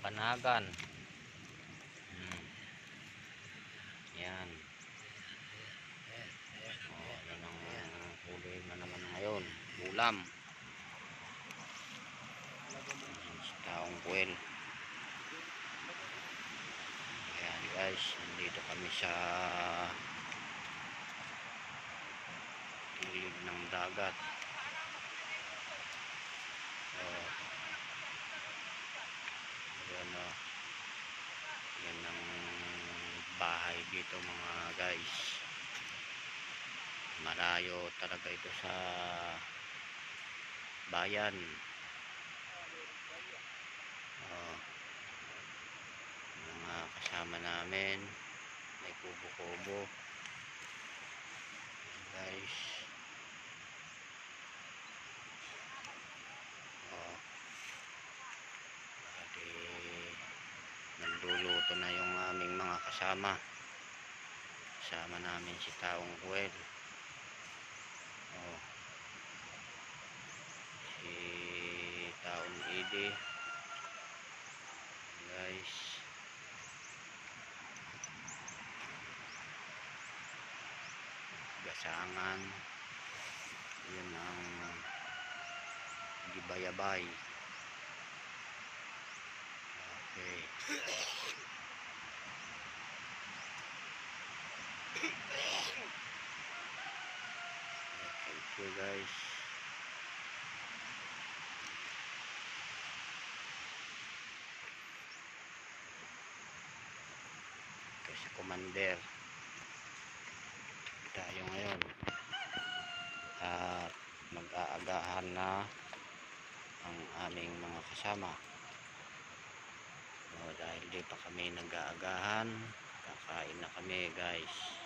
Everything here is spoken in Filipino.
Panagan. Yan. Yan ang huli na naman ngayon. Ulam. Taong puwel. Ayan guys, nandito kami sa gilid ng dagat. Ayan o. Yan ang bahay dito mga guys. Malayo talaga ito sa bayan. Mga kasama namin may kubo-kubo guys. Nagluluto na yung aming mga kasama namin si Taong Puwel, si Taong Ede guys. Gasangan, yun ang gibayabay. Okay. Thank you guys. Kasi commander tayo ngayon at mag-aagahan na ang aming mga kasama. Dahil di pa kami nag-aagahan, kakain na kami guys.